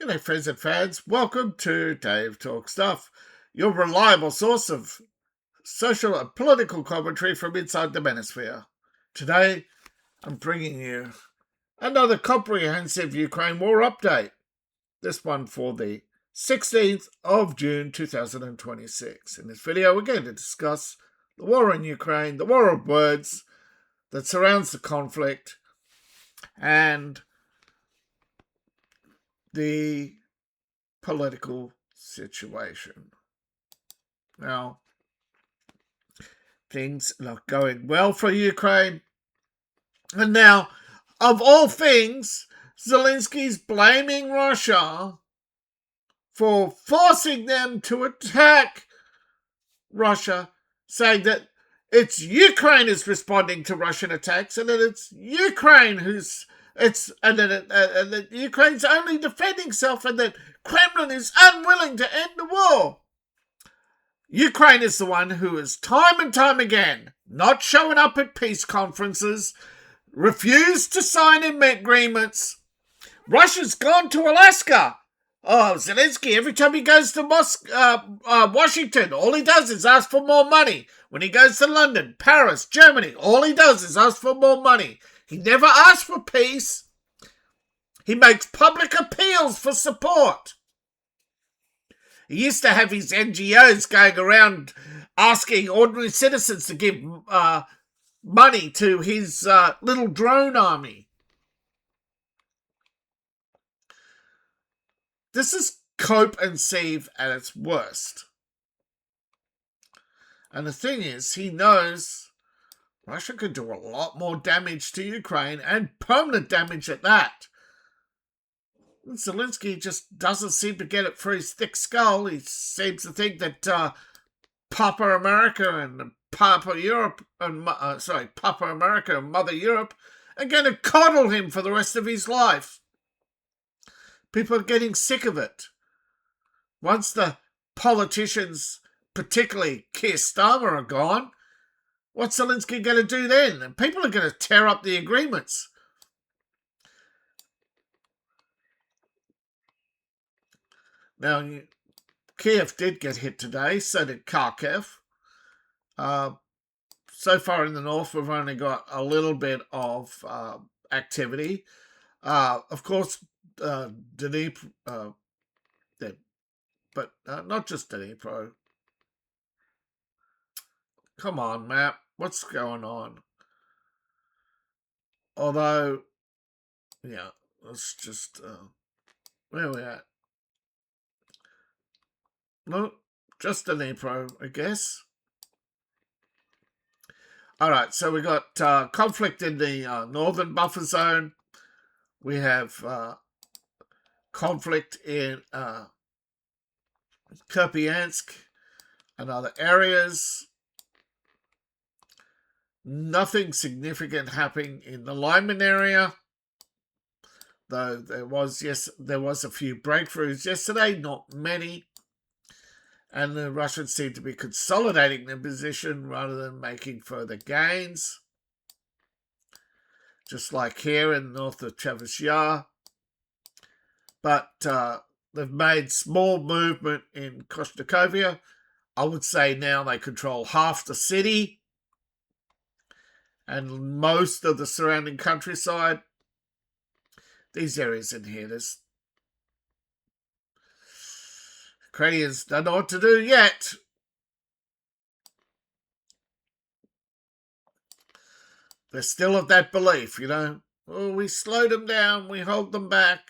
G'day friends and fans, welcome to Dave Talk Stuff, your reliable source of social and political commentary from inside the manosphere. Today, I'm bringing you another comprehensive Ukraine war update, this one for the 16th of June 2026. In this video, we're going to discuss the war in Ukraine, the war of words that surrounds the conflict, and the political situation. Now, things not going well for Ukraine. And now, of all things, Zelensky's blaming Russia for forcing them to attack Russia, saying that it's Ukraine is responding to Russian attacks, and that it's Ukraine that Ukraine's only defending itself, and that Kremlin is unwilling to end the war. Ukraine is the one who is time and time again not showing up at peace conferences, refused to sign agreements. Russia's gone to Alaska. Oh, Zelensky, every time he goes to Washington, all he does is ask for more money. When he goes to London, Paris, Germany, all he does is ask for more money. He never asks for peace. He makes public appeals for support. He used to have his NGOs going around asking ordinary citizens to give money to his little drone army. This is cope and save at its worst. And the thing is, he knows Russia could do a lot more damage to Ukraine, and permanent damage at that. And Zelensky just doesn't seem to get it through his thick skull. He seems to think that Papa America and Papa Europe and Papa America and Mother Europe are going to coddle him for the rest of his life. People are getting sick of it. Once the politicians, particularly Keir Starmer, are gone, what's Zelensky going to do then? And people are going to tear up the agreements. Now, Kiev did get hit today, so did Kharkiv. So far in the north, we've only got a little bit of activity. Of course, Dnipro, but not just Dnipro. Come on, map. What's going on? Although, yeah, let's just... where are we at? No, just Dnipro, I guess. Alright, so we got conflict in the northern buffer zone. We have conflict in Kupiansk and other areas. Nothing significant happening in the Lyman area, though there was a few breakthroughs yesterday, not many. And the Russians seem to be consolidating their position rather than making further gains. Just like here in north of Chasiv. But they've made small movement in Koshnikovia. I would say now they control half the city and most of the surrounding countryside. These areas in here, there's Ukrainians don't know what to do yet. They're still of that belief, Oh, we slowed them down, we hold them back.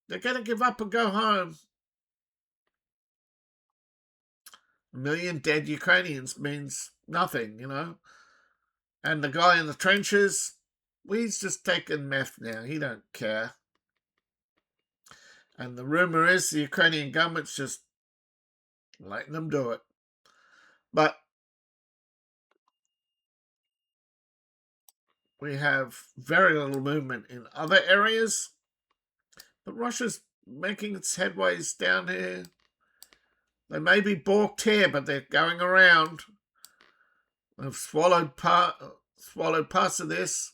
They're going to give up and go home. 1 million dead Ukrainians means nothing, And the guy in the trenches, he's just taking meth now. He don't care. And the rumor is the Ukrainian government's just letting them do it. But we have very little movement in other areas. But Russia's making its headways down here. They may be balked here, but they're going around. They've swallowed parts of this.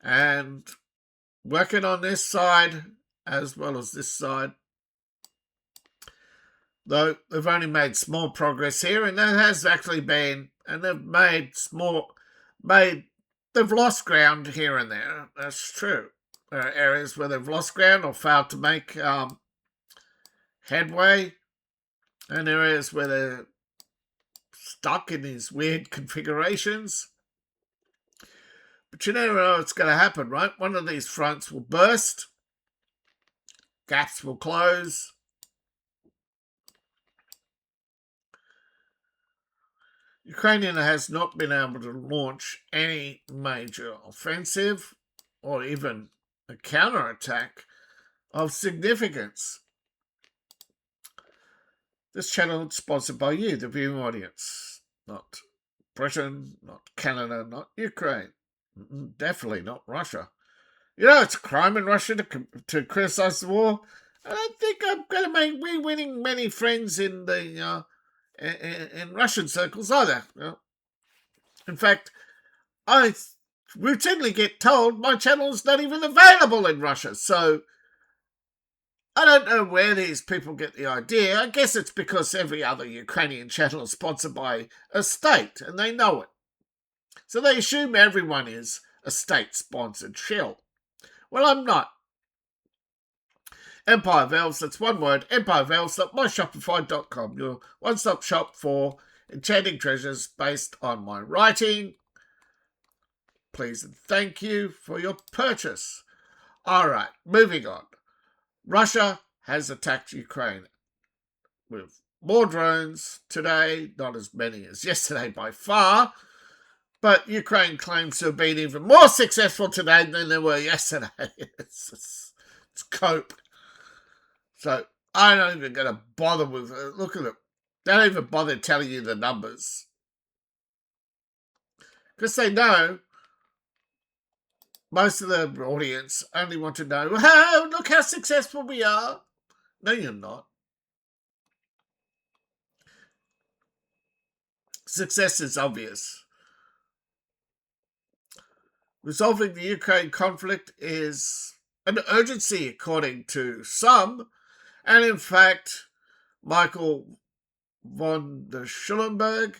and working on this side as well as this side. Though they've only made small progress here, and that has actually been, and they've lost ground here and there. That's true. There are areas where they've lost ground or failed to make headway, and areas where they're stuck in these weird configurations. But you never know what's going to happen, right? One of these fronts will burst, gaps will close. Ukraine has not been able to launch any major offensive or even a counterattack of significance. This channel is sponsored by you, the viewing audience. Not Britain, not Canada, not Ukraine. Definitely not Russia. You know, it's a crime in Russia to criticise the war. I don't think I'm going to make winning many friends in the in Russian circles either. In fact, I routinely get told my channel is not even available in Russia. So I don't know where these people get the idea. I guess it's because every other Ukrainian channel is sponsored by a state, and they know it. So they assume everyone is a state-sponsored shill. Well, I'm not. Empire Valves, that's one word, empirevalves.myshopify.com, your one-stop shop for enchanting treasures based on my writing. Please and thank you for your purchase. All right, moving on. Russia has attacked Ukraine with more drones today, not as many as yesterday by far, but Ukraine claims to have been even more successful today than they were yesterday. It's cope. So I'm not even going to bother with it. Look at it. They don't even bother telling you the numbers. Because they know most of the audience only want to know, oh, look how successful we are. No, you're not. Success is obvious. Resolving the Ukraine conflict is an urgency, according to some. And in fact, Michael von der Schulenberg,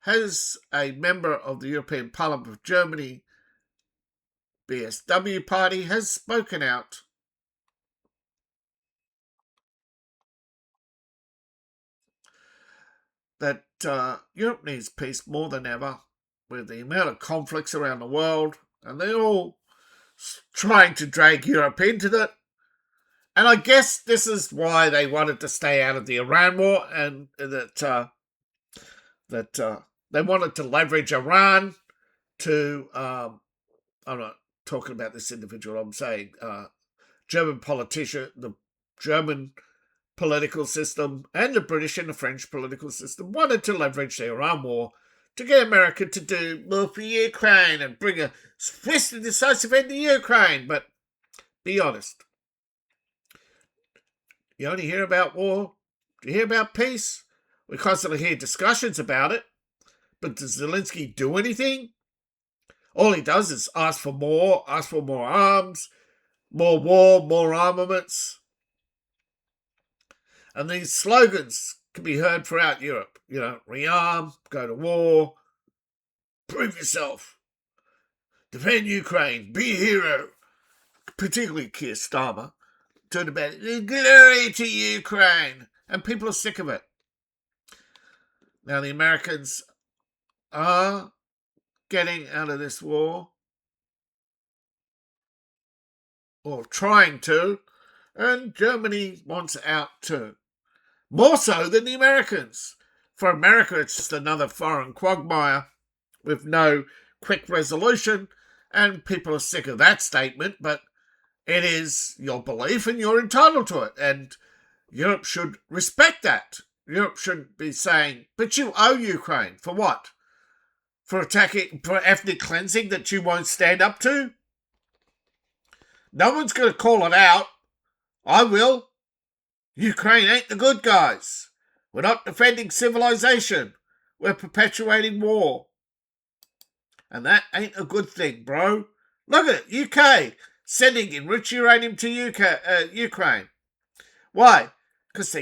has a member of the European Parliament of Germany, BSW party, has spoken out. That Europe needs peace more than ever, with the amount of conflicts around the world, and they're all trying to drag Europe into that. And I guess this is why they wanted to stay out of the Iran war, and that they wanted to leverage Iran to, I'm not talking about this individual, I'm saying German politician, the German political system and the British and the French political system wanted to leverage the Iran war to get America to do more for Ukraine and bring a swift and decisive end to Ukraine. But be honest, you only hear about war. Do you hear about peace? We constantly hear discussions about it. But does Zelensky do anything? All he does is ask for more arms, more war, more armaments. And these slogans can be heard throughout Europe. You know, rearm, go to war, prove yourself, defend Ukraine, be a hero. Particularly Keir Starmer talking about glory to Ukraine. And people are sick of it. Now the Americans are getting out of this war, or trying to, and Germany wants out too. More so than the Americans. For America, it's just another foreign quagmire with no quick resolution, and people are sick of that statement, but it is your belief and you're entitled to it, and Europe should respect that. Europe shouldn't be saying, but you owe Ukraine. For what? For attacking, for ethnic cleansing that you won't stand up to? No one's going to call it out. I will. Ukraine ain't the good guys. We're not defending civilization. We're perpetuating war. And that ain't a good thing, bro. Look at it, UK sending enriched uranium to Ukraine. Why? Because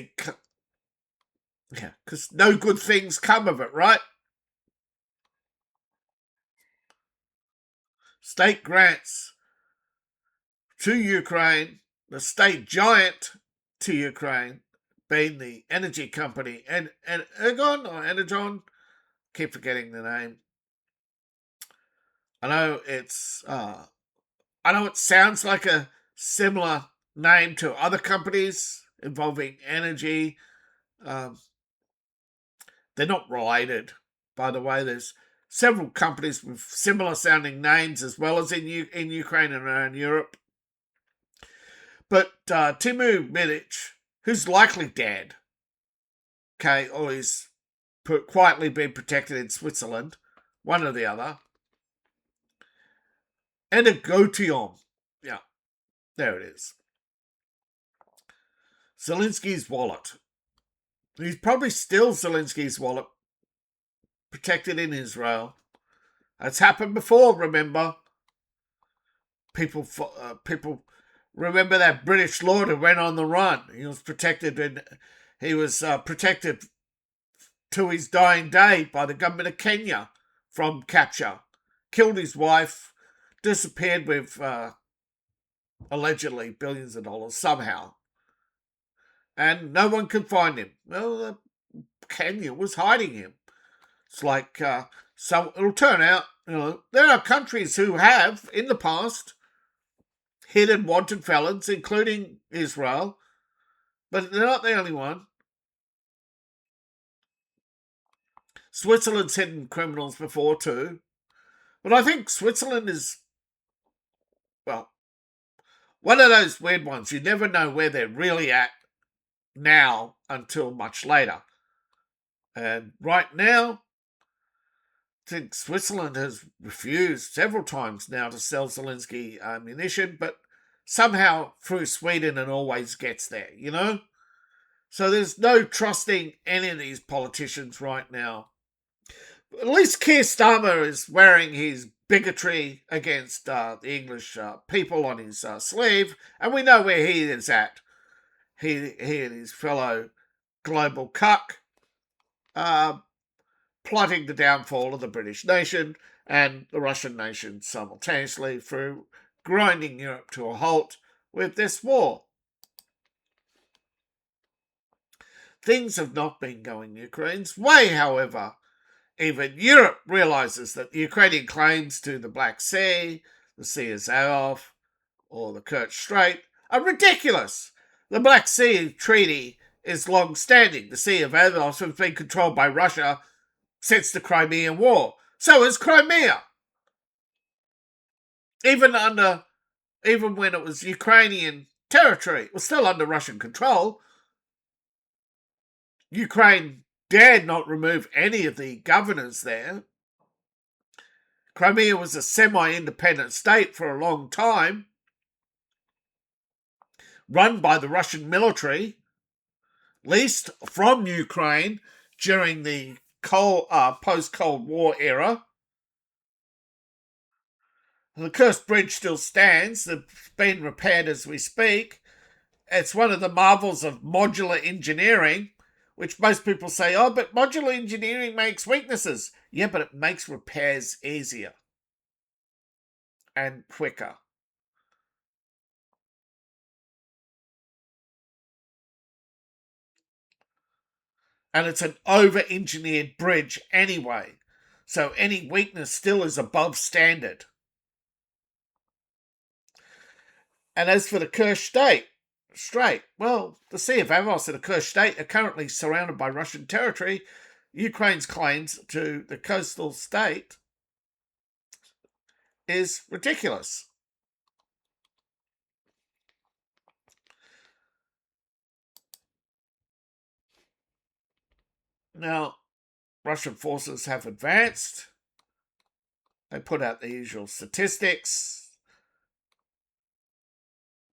because no good things come of it, right? State grants to Ukraine, the state giant to Ukraine, being the energy company, and Ergon or Energon, keep forgetting the name. I know I know it sounds like a similar name to other companies involving energy. Um, they're not related, by the way. There's several companies with similar sounding names as well as in Ukraine and around Europe. But Timu Milic, who's likely dead, okay, or he's quietly been protected in Switzerland, one or the other, and a Gotiom. Yeah, there it is. Zelensky's wallet. He's probably still Zelensky's wallet, protected in Israel. That's happened before, remember? People remember that British lord who went on the run. He was protected, and he was protected to his dying day by the government of Kenya from capture. Killed his wife, disappeared with allegedly billions of dollars somehow, and no one could find him. Well, Kenya was hiding him. It's like so. It'll turn out, there are countries who have in the past hidden wanted felons, including Israel, but they're not the only one. Switzerland's hidden criminals before too, but I think Switzerland is, well, one of those weird ones. You never know where they're really at now until much later. And right now, I think Switzerland has refused several times now to sell Zelensky ammunition, but somehow through Sweden it always gets there. So there's no trusting any of these politicians right now. At least Keir Starmer is wearing his bigotry against the English people on his sleeve, and we know where he is at. He and his fellow global cuck plotting the downfall of the British nation and the Russian nation simultaneously through grinding Europe to a halt with this war. Things have not been going Ukraine's way, however. Even Europe realizes that the Ukrainian claims to the Black Sea, the Sea of Azov, or the Kerch Strait are ridiculous. The Black Sea Treaty is long standing. The Sea of Azov has been controlled by Russia since the Crimean War. So is Crimea. Even when it was Ukrainian territory, it was still under Russian control. Ukraine dared not remove any of the governors there. Crimea was a semi-independent state for a long time, run by the Russian military, leased from Ukraine during the post-Cold War era. The cursed bridge still stands. It's been repaired as we speak. It's one of the marvels of modular engineering, which most people say, oh, but modular engineering makes weaknesses. Yeah, but it makes repairs easier and quicker. And it's an over-engineered bridge anyway, so any weakness still is above standard. And as for the Kerch Strait, well, the Sea of Avos and the Kerch Strait are currently surrounded by Russian territory. Ukraine's claims to the coastal state is ridiculous. Now, Russian forces have advanced. They put out the usual statistics.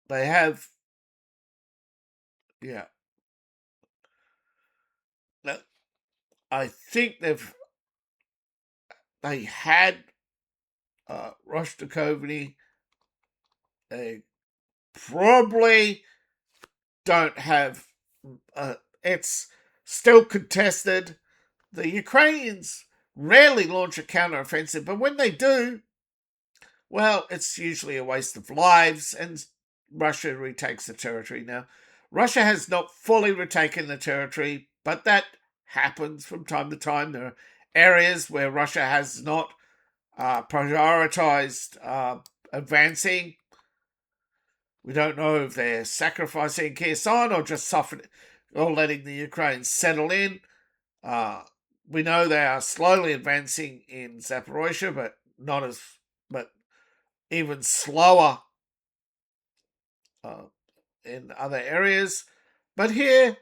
They have, yeah. I think they had Rostochovny, they probably don't have. It's still contested. The Ukrainians rarely launch a counteroffensive, but when they do, well, it's usually a waste of lives, and Russia retakes the territory. Now, Russia has not fully retaken the territory, but that happens from time to time. There are areas where Russia has not prioritized advancing. We don't know if they're sacrificing Kherson or just suffering or letting the Ukrainians settle in. We know they are slowly advancing in Zaporozhye, but even slower in other areas. But here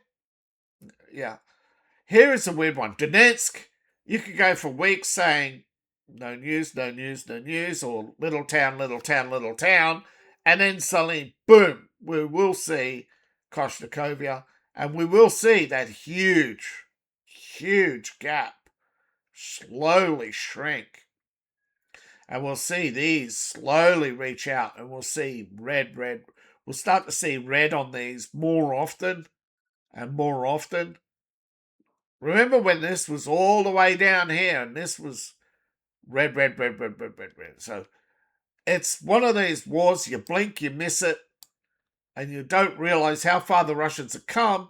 is a weird one. Donetsk, you could go for weeks saying no news, no news, no news, or little town, little town, little town, and then suddenly, boom, we will see Koshnikovia, and we will see that huge, huge gap slowly shrink. And we'll see these slowly reach out, and we'll see red. We'll start to see red on these more often and more often. Remember when this was all the way down here, and this was red. So it's one of these wars, you blink, you miss it, and you don't realize how far the Russians have come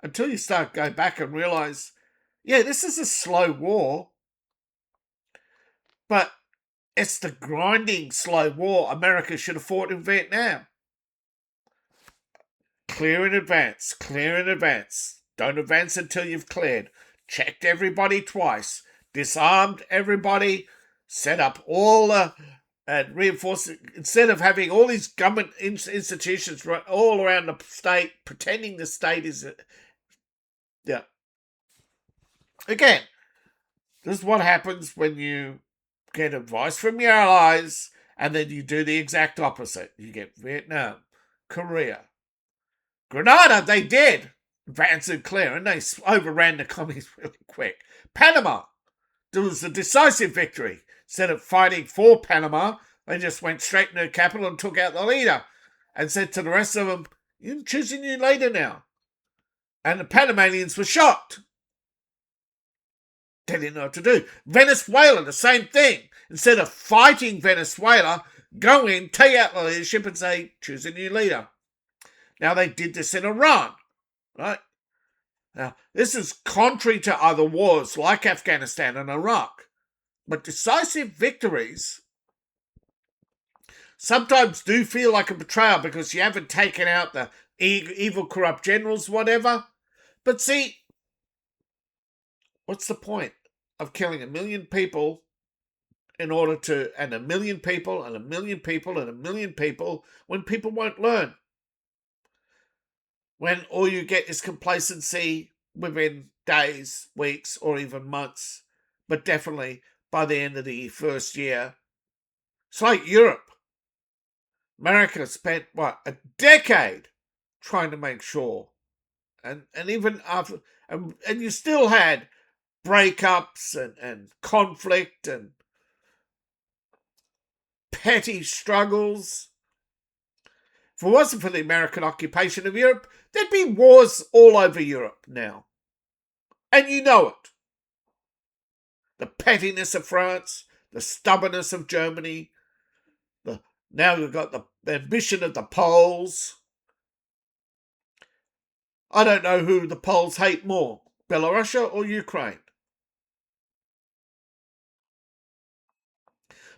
until you start going back and realize, yeah, this is a slow war, but it's the grinding slow war America should have fought in Vietnam. Clear in advance. Don't advance until you've cleared. Checked everybody twice. Disarmed everybody. Set up all the and reinforced. Instead of having all these government institutions all around the state pretending the state is. Again, this is what happens when you get advice from your allies and then you do the exact opposite. You get Vietnam, Korea, Grenada, they did advance and clear, and they overran the commies really quick. Panama, there was a decisive victory. Instead of fighting for Panama, they just went straight into the capital and took out the leader and said to the rest of them, you're choosing your leader now. And the Panamanians were shocked. They didn't know what to do. Venezuela, the same thing. Instead of fighting Venezuela, go in, take out the leadership and say, choose a new leader. Now, they did this in Iran, right? Now, this is contrary to other wars like Afghanistan and Iraq. But decisive victories sometimes do feel like a betrayal because you haven't taken out the evil, corrupt generals, whatever. But see, what's the point of killing 1 million people and 1 million people and 1 million people and 1 million people when people won't learn? When all you get is complacency within days, weeks, or even months, but definitely by the end of the first year. It's like Europe. America spent, a decade trying to make sure. And even after, and you still had breakups and conflict and petty struggles. If it wasn't for the American occupation of Europe, there'd be wars all over Europe now. And you know it. The pettiness of France, the stubbornness of Germany, now you've got the ambition of the Poles. I don't know who the Poles hate more, Belarus or Ukraine.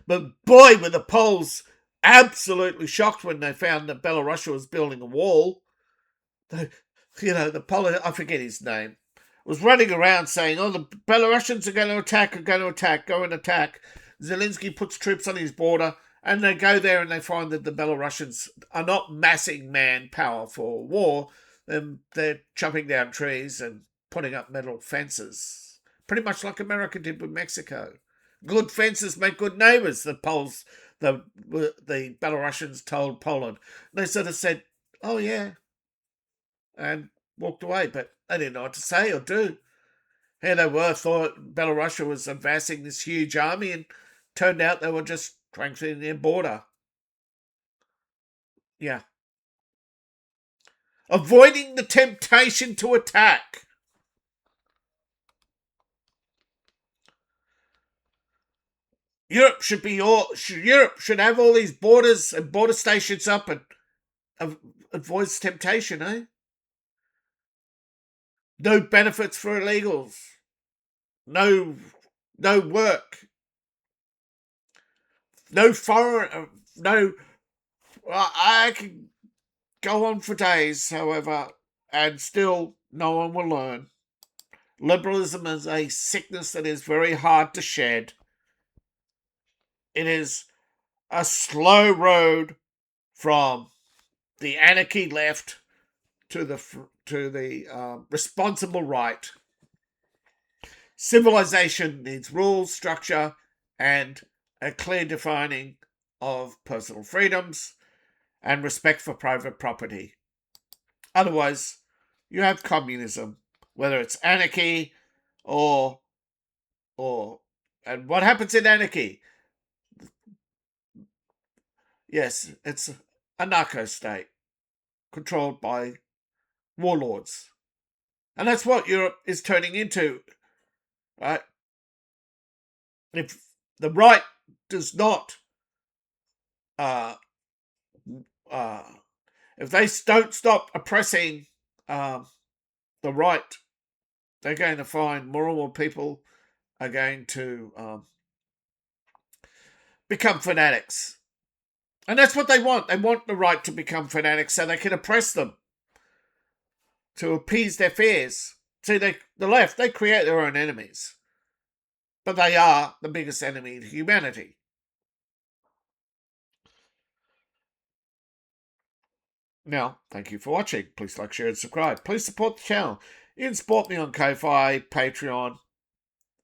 But boy, were the Poles absolutely shocked when they found that Belarus was building a wall. The Polish, I forget his name, was running around saying, the Belarusians are going to attack, go and attack. Zelensky puts troops on his border, and they go there and they find that the Belarusians are not massing manpower for war. They're chopping down trees and putting up metal fences, pretty much like America did with Mexico. Good fences make good neighbours, the Belarusians told Poland. They sort of said, oh yeah, and walked away, but they didn't know what to say or do. Here they were, thought Belarus was amassing this huge army, and turned out they were just strengthening their border. Yeah. Avoiding the temptation to attack. Europe should have all these borders and border stations up and avoids temptation, eh? No benefits for illegals. No work. No foreign. No. I can go on for days, however, and still no one will learn. Liberalism is a sickness that is very hard to shed. It is a slow road from the anarchy left to the responsible right. Civilization needs rules, structure, and a clear defining of personal freedoms and respect for private property. Otherwise, you have communism, whether it's anarchy or and what happens in anarchy? Yes, it's a narco state controlled by warlords. And that's what Europe is turning into, right? If the right does not, if they don't stop oppressing the right, they're going to find more and more people are going to become fanatics. And that's what they want. They want the right to become fanatics so they can oppress them to appease their fears. See, the left, they create their own enemies. But they are the biggest enemy to humanity. Now, thank you for watching. Please like, share, and subscribe. Please support the channel. You can support me on Ko-Fi, Patreon.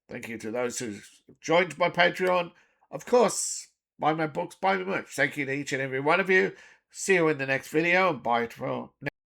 Thank you to those who joined my Patreon. Of course, buy my books, buy my merch. Thank you to each and every one of you. See you in the next video, and bye for now.